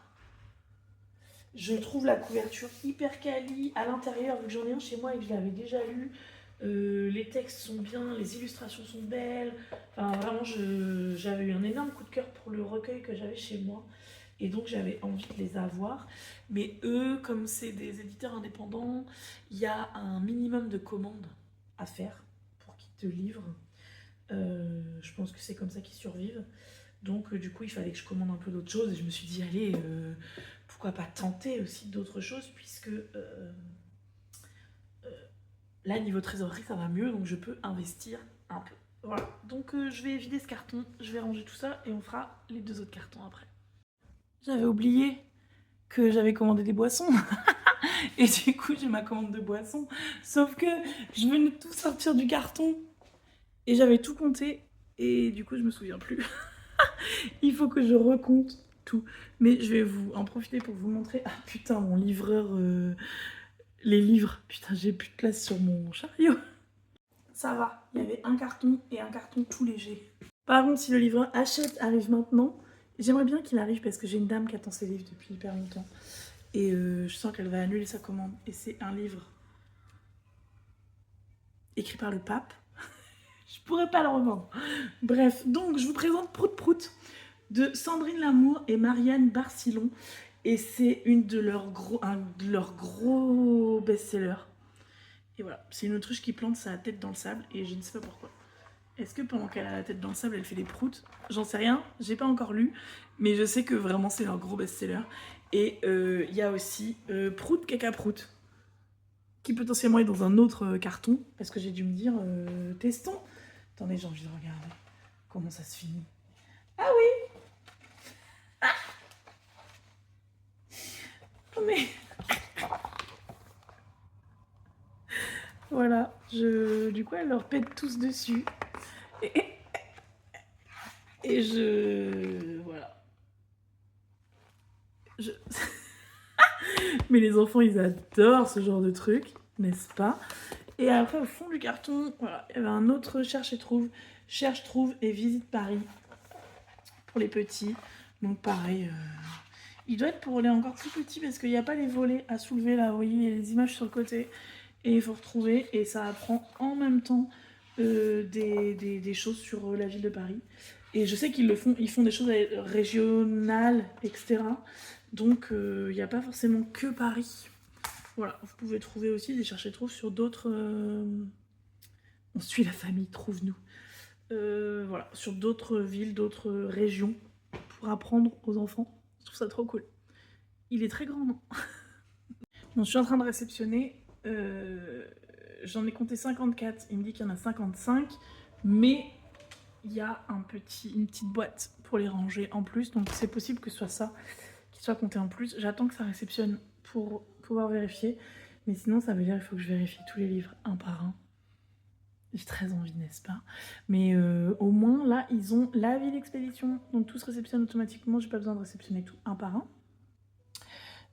Je trouve la couverture hyper quali. À l'intérieur, vu que j'en ai un chez moi et que je l'avais déjà lu, les textes sont bien, les illustrations sont belles. Enfin, vraiment, j'avais eu un énorme coup de cœur pour le recueil que j'avais chez moi. Et donc, j'avais envie de les avoir. Mais eux, comme c'est des éditeurs indépendants, il y a un minimum de commandes à faire pour qu'ils te livrent. Je pense que c'est comme ça qu'ils survivent. Donc, du coup, il fallait que je commande un peu d'autres choses. Et je me suis dit, allez, pourquoi pas tenter aussi d'autres choses, puisque là, niveau trésorerie, ça va mieux. Donc, je peux investir un peu. Voilà. Donc, je vais vider ce carton, je vais ranger tout ça et on fera les 2 autres cartons après. J'avais oublié que j'avais commandé des boissons. Et du coup, j'ai ma commande de boissons. Sauf que je venais de tout sortir du carton. Et j'avais tout compté. Et du coup, je me souviens plus. Il faut que je recompte tout. Mais je vais vous en profiter pour vous montrer. Ah putain, mon livreur... Les livres. Putain, j'ai plus de place sur mon chariot. Ça va. Il y avait un carton et un carton tout léger. Par contre, si le livreur achète arrive maintenant, j'aimerais bien qu'il arrive parce que j'ai une dame qui attend ses livres depuis hyper longtemps. Et je sens qu'elle va annuler sa commande. Et c'est un livre écrit par le pape. Je pourrais pas le revendre. Bref, donc je vous présente Prout Prout de Sandrine Lamour et Marianne Barcillon. Et c'est un de leurs gros best-sellers. Et voilà, c'est une autruche qui plante sa tête dans le sable et je ne sais pas pourquoi. Est-ce que pendant qu'elle a la tête dans le sable, elle fait des proutes? J'en sais rien, j'ai pas encore lu, mais je sais que vraiment c'est leur gros best-seller. Et il y a aussi Prout Caca Prout, qui potentiellement est dans un autre carton, parce que j'ai dû me dire, testons. Attendez, j'ai envie de regarder comment ça se finit. Ah oui! Ah! Mais... Voilà, du coup, elle leur pète tous dessus. Et voilà. Mais les enfants, ils adorent ce genre de truc, n'est-ce pas? Et après, au fond du carton, voilà, il y avait un autre cherche et trouve Cherche, trouve et visite Paris pour les petits. Donc pareil, il doit être pour les encore plus petits parce qu'il n'y a pas les volets à soulever là, vous voyez, il y a les images sur le côté. Et il faut retrouver, et ça apprend en même temps des choses sur la ville de Paris. Et je sais qu'ils le font, ils font des choses régionales, etc. Donc il n'y a pas forcément que Paris. Voilà, vous pouvez trouver aussi des chercher trouve sur d'autres... On suit la famille, trouve-nous. Voilà, sur d'autres villes, d'autres régions, pour apprendre aux enfants. Je trouve ça trop cool. Il est très grand, non? Donc, je suis en train de réceptionner. J'en ai compté 54. Il me dit qu'il y en a 55. Mais il y a une petite boîte pour les ranger en plus. Donc, c'est possible que ce soit ça qui soit compté en plus. J'attends que ça réceptionne pour pouvoir vérifier. Mais sinon, ça veut dire qu'il faut que je vérifie tous les livres un par un. J'ai très envie, n'est-ce pas? Mais au moins, là, ils ont la ville expédition. Donc, tout se réceptionne automatiquement. J'ai pas besoin de réceptionner tout un par un.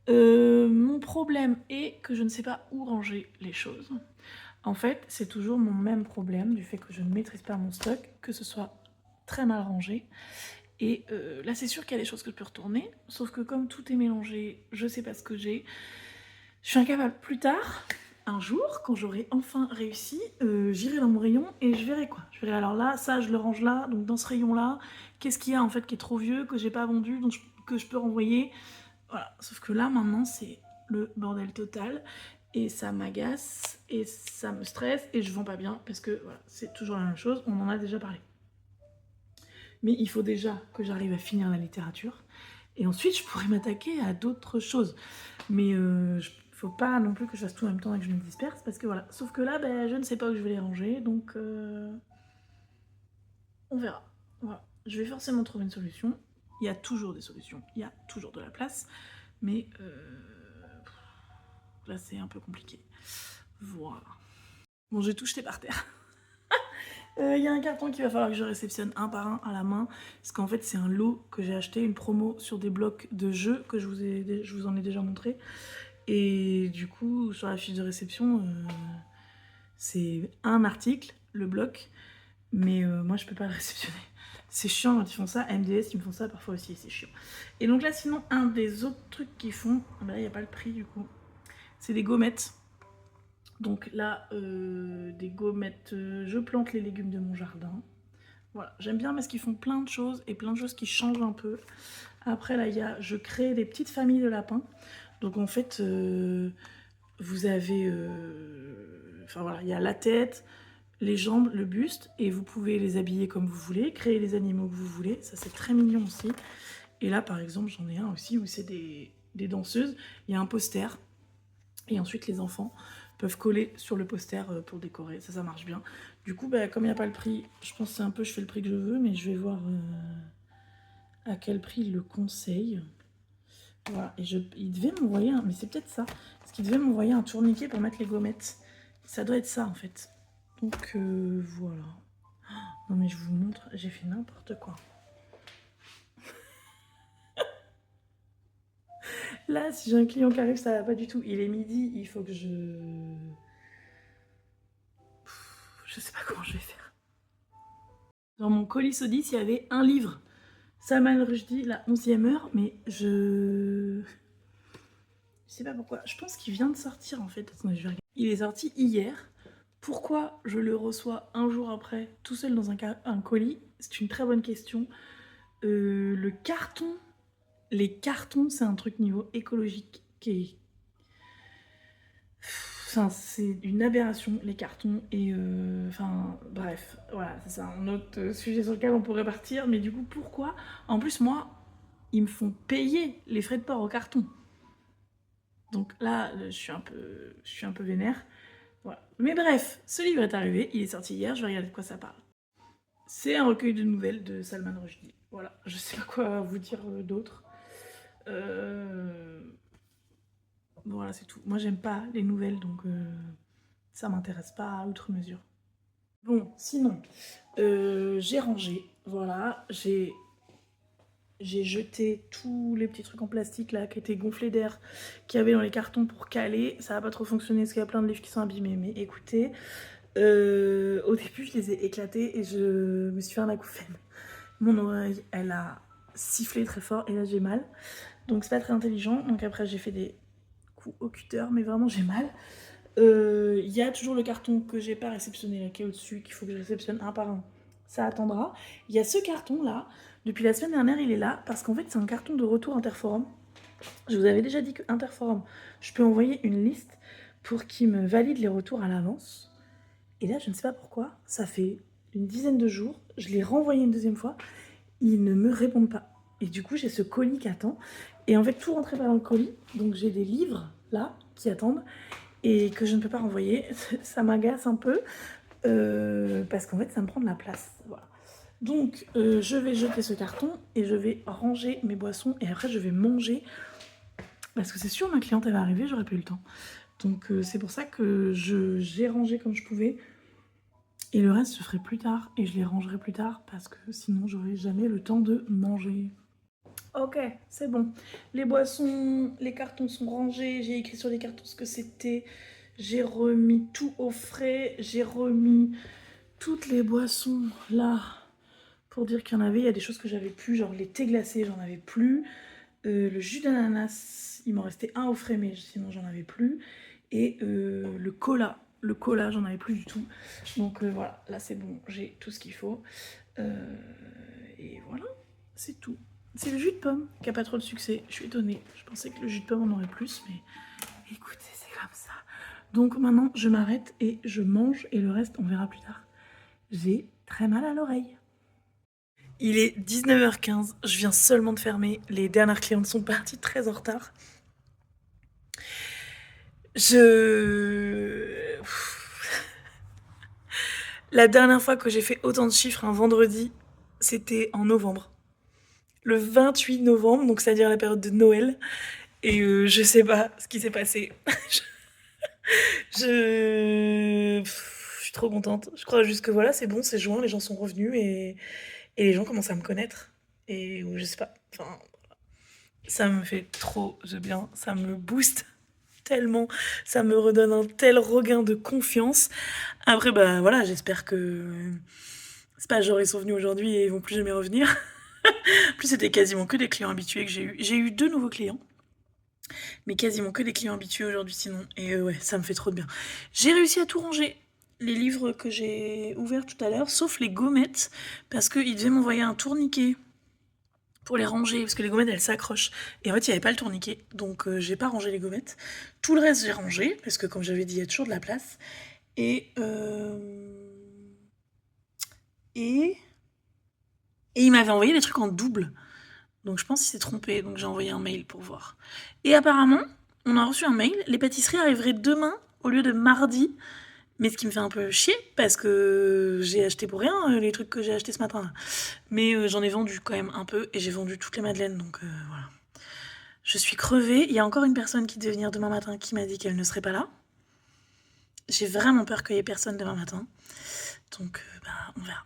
Mon problème est que je ne sais pas où ranger les choses. En fait, c'est toujours mon même problème du fait que je ne maîtrise pas mon stock, que ce soit très mal rangé. Et là, c'est sûr qu'il y a des choses que je peux retourner, sauf que comme tout est mélangé, je sais pas ce que j'ai. Je suis incapable. Plus tard, un jour, quand j'aurai enfin réussi, j'irai dans mon rayon et je verrai quoi. Je verrai alors là, ça je le range là, donc dans ce rayon-là, qu'est-ce qu'il y a en fait qui est trop vieux, que j'ai pas vendu, donc que je peux renvoyer. Voilà, sauf que là maintenant c'est le bordel total et ça m'agace et ça me stresse et je vends pas bien parce que voilà, c'est toujours la même chose, on en a déjà parlé. Mais il faut déjà que j'arrive à finir la littérature et ensuite je pourrais m'attaquer à d'autres choses. Mais faut pas non plus que je fasse tout en même temps et que je me disperse parce que voilà. Sauf que là, ben, je ne sais pas où je vais les ranger donc on verra. Voilà. Je vais forcément trouver une solution. Il y a toujours des solutions, il y a toujours de la place. Mais là, c'est un peu compliqué. Voilà. Bon, j'ai tout jeté par terre. Il y a un carton qu'il va falloir que je réceptionne un par un à la main. Parce qu'en fait, c'est un lot que j'ai acheté, une promo sur des blocs de jeux que je vous en ai déjà montré. Et du coup, sur la fiche de réception, c'est un article, le bloc. Mais moi, je peux pas le réceptionner. C'est chiant quand ils font ça. MDS, ils me font ça parfois aussi, c'est chiant. Et donc là, sinon, un des autres trucs qu'ils font, bah là, il n'y a pas le prix du coup. C'est des gommettes. Donc là, des gommettes, je plante les légumes de mon jardin. Voilà, j'aime bien parce qu'ils font plein de choses et plein de choses qui changent un peu. Après là, je crée des petites familles de lapins. Donc en fait, vous avez, enfin voilà, il y a la tête, les jambes, le buste, et vous pouvez les habiller comme vous voulez, créer les animaux que vous voulez. Ça c'est très mignon aussi. Et là par exemple, j'en ai un aussi où c'est des danseuses. Il y a un poster. Et ensuite, les enfants peuvent coller sur le poster pour décorer. Ça marche bien. Du coup, bah, comme il n'y a pas le prix, je pense que c'est un peu, je fais le prix que je veux, mais je vais voir à quel prix il le conseille. Voilà, et il devait m'envoyer un... Mais c'est peut-être ça. Parce qu'il devait m'envoyer un tourniquet pour mettre les gommettes. Ça doit être ça, en fait. Donc, voilà. Non, mais je vous montre, j'ai fait n'importe quoi. Là, si j'ai un client qui arrive, ça va pas du tout. Il est midi, il faut que je... Je sais pas comment je vais faire. Dans mon colis Sodis, il y avait un livre. Salman Rushdie, la 11e heure, mais je sais pas pourquoi. Je pense qu'il vient de sortir en fait. Attendez, je vais regarder. Il est sorti hier. Pourquoi je le reçois un jour après, tout seul dans un colis? C'est une très bonne question. Le carton, les cartons, c'est un truc niveau écologique qui est... Enfin, c'est une aberration, les cartons, et enfin, bref, voilà, c'est un autre sujet sur lequel on pourrait partir, mais du coup, pourquoi? En plus, moi, ils me font payer les frais de port au carton. Donc là, je suis un peu vénère. Voilà. Mais bref, ce livre est arrivé, il est sorti hier, je vais regarder de quoi ça parle. C'est un recueil de nouvelles de Salman Rushdie. Voilà, je sais pas quoi vous dire d'autre. Voilà, c'est tout. Moi, j'aime pas les nouvelles, donc ça m'intéresse pas à outre mesure. Bon, sinon, j'ai rangé, voilà, j'ai jeté tous les petits trucs en plastique là qui étaient gonflés d'air, qu'il y avait dans les cartons pour caler. Ça n'a pas trop fonctionné parce qu'il y a plein de livres qui sont abîmés, mais écoutez, Au début, je les ai éclatés et je me suis fait un acouphène. Mon oreille, elle a sifflé très fort et là j'ai mal. Donc c'est pas très intelligent. Donc après j'ai fait des coups au cutter, mais vraiment j'ai mal. Il y a toujours le carton que j'ai pas réceptionné là qui est au-dessus, qu'il faut que je réceptionne un par un. Ça attendra. Il y a ce carton là. Depuis la semaine dernière, il est là parce qu'en fait c'est un carton de retour Interforum. Je vous avais déjà dit que Interforum, je peux envoyer une liste pour qu'ils me valident les retours à l'avance. Et là, je ne sais pas pourquoi, ça fait une dizaine de jours, je l'ai renvoyé une deuxième fois, ils ne me répondent pas. Et du coup, j'ai ce colis qui attend. Et en fait, tout rentrait pas dans le colis. Donc j'ai des livres, là, qui attendent, et que je ne peux pas renvoyer. Ça m'agace un peu, parce qu'en fait, ça me prend de la place. Voilà. Donc, je vais jeter ce carton, et je vais ranger mes boissons, et après, je vais manger. Parce que c'est sûr, ma cliente, elle va arriver, j'aurais pas eu le temps. Donc, c'est pour ça que j'ai rangé comme je pouvais. Et le reste, je ferai plus tard, et je les rangerai plus tard, parce que sinon, j'aurai jamais le temps de manger. Ok, c'est bon. Les boissons, les cartons sont rangés, j'ai écrit sur les cartons ce que c'était. J'ai remis tout au frais, j'ai remis toutes les boissons là, pour dire qu'il y en avait. Il y a des choses que j'avais plus, genre les thés glacés, j'en avais plus. Le jus d'ananas, il m'en restait un au frais, mais sinon j'en avais plus. Et le cola, j'en avais plus du tout. Donc voilà, là c'est bon, j'ai tout ce qu'il faut. Et voilà, c'est tout. C'est le jus de pomme qui a pas trop de succès. Je suis étonnée. Je pensais que le jus de pomme en aurait plus, mais écoutez, c'est comme ça. Donc maintenant, je m'arrête et je mange, et le reste, on verra plus tard. J'ai très mal à l'oreille. Il est 19h15, je viens seulement de fermer. Les dernières clientes sont parties très en retard. La dernière fois que j'ai fait autant de chiffres un vendredi, c'était en novembre. Le 28 novembre, donc c'est-à-dire la période de Noël. Et je sais pas ce qui s'est passé. Je suis trop contente. Je crois juste que voilà, c'est bon, c'est juin, les gens sont revenus, et les gens commencent à me connaître. Et je sais pas, enfin, ça me fait trop de bien, ça me booste tellement, ça me redonne un tel regain de confiance. Après, bah voilà, j'espère que c'est pas genre ils sont venus aujourd'hui et ils vont plus jamais revenir. En plus, c'était quasiment que des clients habitués que j'ai eu. J'ai eu 2 nouveaux clients, mais quasiment que des clients habitués aujourd'hui sinon. Et ouais, ça me fait trop de bien. J'ai réussi à tout ranger. Les livres que j'ai ouverts tout à l'heure, sauf les gommettes, parce qu'ils devaient m'envoyer un tourniquet pour les ranger, parce que les gommettes elles s'accrochent. Et en fait, il n'y avait pas le tourniquet, donc j'ai pas rangé les gommettes. Tout le reste, j'ai rangé, parce que comme j'avais dit, il y a toujours de la place. Et. Et. Et il m'avait envoyé des trucs en double. Donc je pense qu'il s'est trompé, donc j'ai envoyé un mail pour voir. Et apparemment, on a reçu un mail, les pâtisseries arriveraient demain au lieu de mardi. Mais ce qui me fait un peu chier, parce que j'ai acheté pour rien les trucs que j'ai achetés ce matin. Mais j'en ai vendu quand même un peu, et j'ai vendu toutes les madeleines, donc voilà. Je suis crevée. Il y a encore une personne qui devait venir demain matin qui m'a dit qu'elle ne serait pas là. J'ai vraiment peur qu'il y ait personne demain matin. Donc bah, on verra.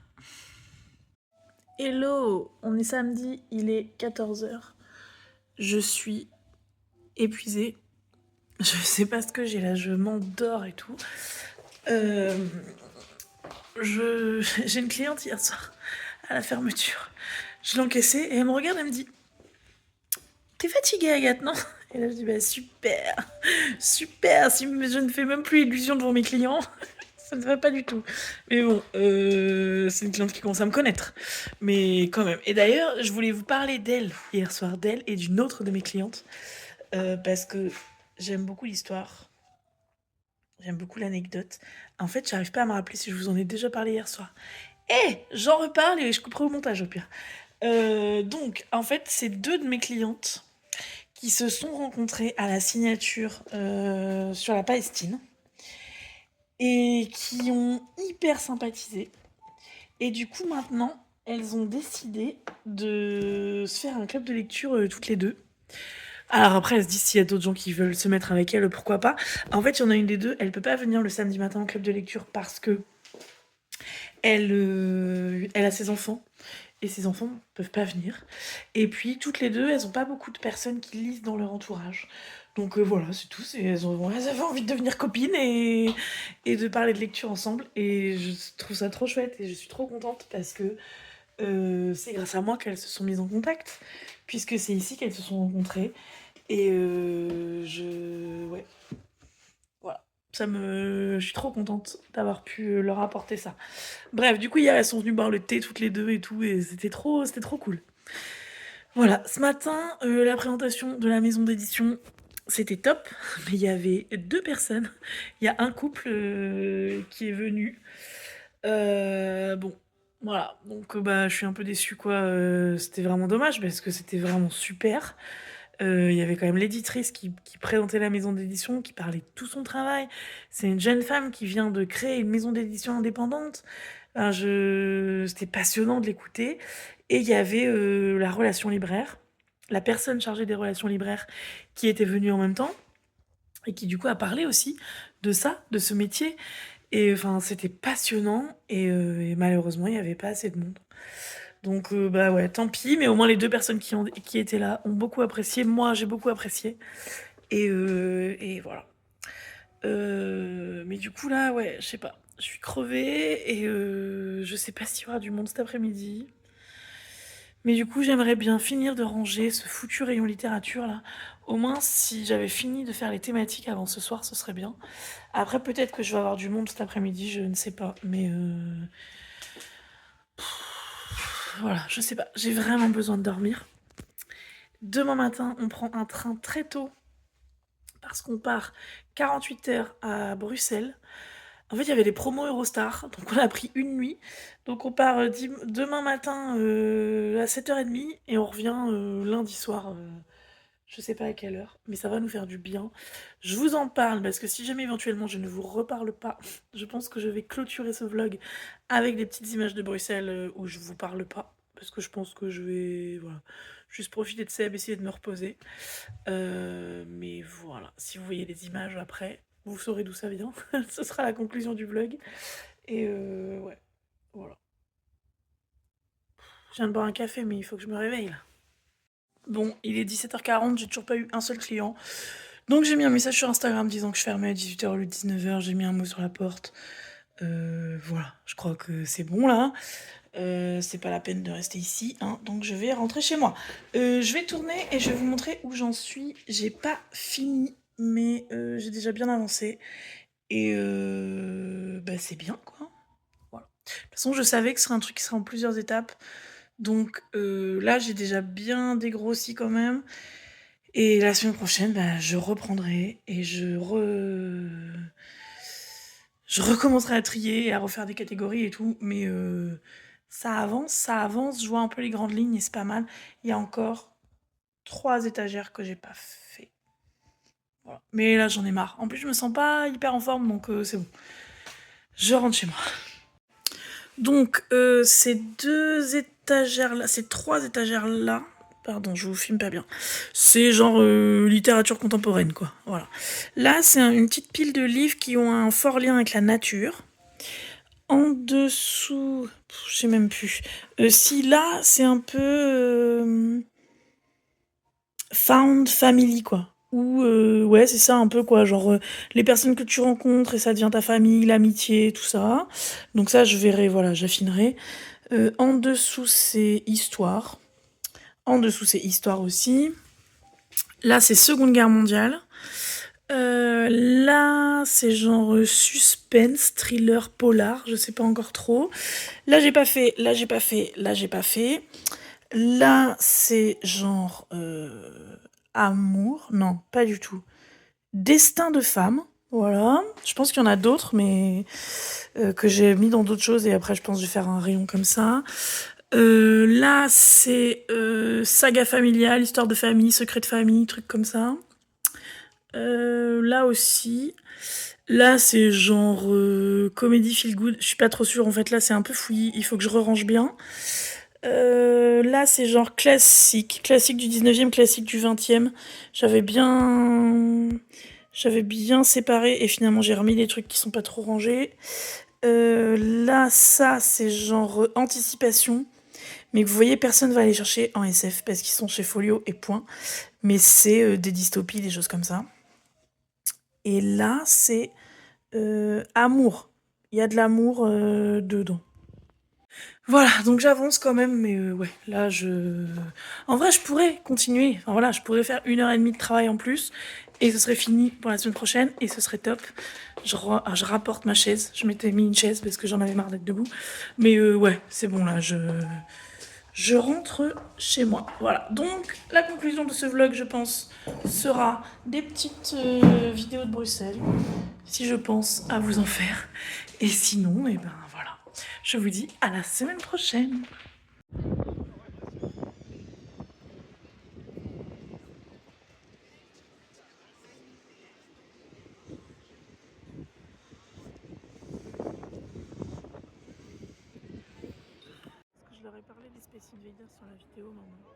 Hello, on est samedi, il est 14h. Je suis épuisée. Je sais pas ce que j'ai là, je m'endors et tout. J'ai une cliente hier soir à la fermeture. Je l'ai encaissée et elle me regarde et elle me dit t'es fatiguée, Agathe, non? Et là je dis bah super, super, si je ne fais même plus illusion devant mes clients, ça ne va pas du tout. Mais bon, c'est une cliente qui commence à me connaître, mais quand même. Et d'ailleurs, je voulais vous parler d'elle hier soir, d'elle et d'une autre de mes clientes, parce que j'aime beaucoup l'histoire, j'aime beaucoup l'anecdote. En fait, j'arrive pas à me rappeler si je vous en ai déjà parlé hier soir. J'en reparle et je couperai au montage au pire. Donc, en fait, c'est 2 de mes clientes qui se sont rencontrées à la signature sur la Palestine et qui ont hyper sympathisé. Et du coup, maintenant, elles ont décidé de se faire un club de lecture toutes les 2. Alors après, elles se disent s'il y a d'autres gens qui veulent se mettre avec elles, pourquoi pas. En fait, il y en a une des 2, elle peut pas venir le samedi matin au club de lecture parce que elle a ses enfants. et ses enfants ne peuvent pas venir. Et puis toutes les deux, elles ont pas beaucoup de personnes qui lisent dans leur entourage. Donc voilà, c'est tout. Elles avaient envie de devenir copines et de parler de lecture ensemble. Et je trouve ça trop chouette et je suis trop contente parce que c'est grâce à moi qu'elles se sont mises en contact, puisque c'est ici qu'elles se sont rencontrées. Et ouais, voilà. Je suis trop contente d'avoir pu leur apporter ça. Bref, du coup, hier, elles sont venues boire le thé toutes les deux et tout, et c'était trop cool. Voilà, ce matin, la présentation de la maison d'édition, c'était top, mais il y avait deux personnes. Il y a un couple qui est venu. Bon, voilà, donc bah, je suis un peu déçue, quoi. C'était vraiment dommage parce que c'était vraiment super. Il y avait quand même l'éditrice qui présentait la maison d'édition, qui parlait de tout son travail. C'est une jeune femme qui vient de créer une maison d'édition indépendante. Enfin, c'était passionnant de l'écouter. Et il y avait la relation libraire, la personne chargée des relations libraires qui était venue en même temps et qui du coup a parlé aussi de ça, de ce métier. Et enfin, c'était passionnant et malheureusement, il n'y avait pas assez de monde. Donc bah ouais, tant pis, mais au moins les deux personnes qui étaient là ont beaucoup apprécié. Moi, j'ai beaucoup apprécié. Et voilà. Mais du coup, là, ouais, je sais pas. Je suis crevée et je sais pas s'il y aura du monde cet après-midi. Mais du coup, j'aimerais bien finir de ranger ce foutu rayon littérature là. Au moins, si j'avais fini de faire les thématiques avant ce soir, ce serait bien. Après, peut-être que je vais avoir du monde cet après-midi, je ne sais pas. Mais voilà, je sais pas. J'ai vraiment besoin de dormir. Demain matin, on prend un train très tôt parce qu'on part 48 heures à Bruxelles. En fait, il y avait des promos Eurostar, donc on a pris une nuit. Donc on part demain matin à 7h30 et on revient lundi soir, je sais pas à quelle heure, mais ça va nous faire du bien. Je vous en parle parce que si jamais éventuellement je ne vous reparle pas, je pense que je vais clôturer ce vlog avec des petites images de Bruxelles où je vous parle pas. Parce que je pense que je vais voilà, juste profiter de Seb, essayer de me reposer. Mais voilà, si vous voyez des images après, vous saurez d'où ça vient. Ce sera la conclusion du vlog. Et ouais, voilà. Je viens de boire un café, mais il faut que je me réveille là. Bon, il est 17h40, j'ai toujours pas eu un seul client. Donc j'ai mis un message sur Instagram disant que je fermais à 18h au lieu de 19h. J'ai mis un mot sur la porte. Voilà, je crois que c'est bon là. C'est pas la peine de rester ici, hein, donc je vais rentrer chez moi. Je vais tourner et je vais vous montrer où j'en suis. J'ai pas fini, mais j'ai déjà bien avancé. Et bah, c'est bien, quoi. Voilà. De toute façon, je savais que ce serait un truc qui serait en plusieurs étapes. Donc là, j'ai déjà bien dégrossi quand même. Et la semaine prochaine, bah, je reprendrai et je recommencerai à trier et à refaire des catégories et tout. Mais ça avance. Je vois un peu les grandes lignes et c'est pas mal. Il y a encore 3 étagères que j'ai pas fait. Voilà. Mais là, j'en ai marre. En plus, je me sens pas hyper en forme, donc c'est bon. Je rentre chez moi. Donc, ces 3 étagères-là, pardon, je vous filme pas bien. C'est genre littérature contemporaine, quoi. Voilà. Là, c'est une petite pile de livres qui ont un fort lien avec la nature. En dessous, je sais même plus. Si là, c'est un peu found family, quoi. Ou ouais, c'est ça un peu, quoi. Genre les personnes que tu rencontres et ça devient ta famille, l'amitié, tout ça. Donc ça, je verrai, voilà, j'affinerai. En dessous, c'est histoire. En dessous, c'est histoire aussi. Là, c'est Seconde Guerre mondiale. Là, c'est genre suspense, thriller, polar, je sais pas encore trop. Là, j'ai pas fait, là, j'ai pas fait, là, j'ai pas fait. Là, c'est genre amour, non, pas du tout. Destin de femme, voilà. Je pense qu'il y en a d'autres, mais que j'ai mis dans d'autres choses et après, je pense que je vais faire un rayon comme ça. Là, c'est saga familiale, histoire de famille, secret de famille, truc comme ça. Là aussi. Là, c'est genre comédie feel good. Je suis pas trop sûre. En fait, là, c'est un peu fouillis. Il faut que je re-range bien. Là, c'est genre classique. Classique du 19e, classique du 20e. J'avais bien... J'avais bien séparé et finalement, j'ai remis des trucs qui sont pas trop rangés. Là, ça, c'est genre anticipation. Mais vous voyez, personne va aller chercher en SF parce qu'ils sont chez Folio et point. Mais c'est des dystopies, des choses comme ça. Et là, c'est amour. Il y a de l'amour dedans. Voilà, donc j'avance quand même, mais ouais, là En vrai, je pourrais continuer. Enfin voilà, je pourrais faire 1 h 30 de travail en plus, et ce serait fini pour la semaine prochaine, et ce serait top. Je rapporte ma chaise. Je m'étais mis une chaise parce que j'en avais marre d'être debout. Mais ouais, c'est bon là, je rentre chez moi. Voilà, donc la conclusion de ce vlog, je pense, sera des petites vidéos de Bruxelles, si je pense à vous en faire. Et sinon, et ben voilà, je vous dis à la semaine prochaine. Je leur ai parlé des Space Invaders sur la vidéo, maman.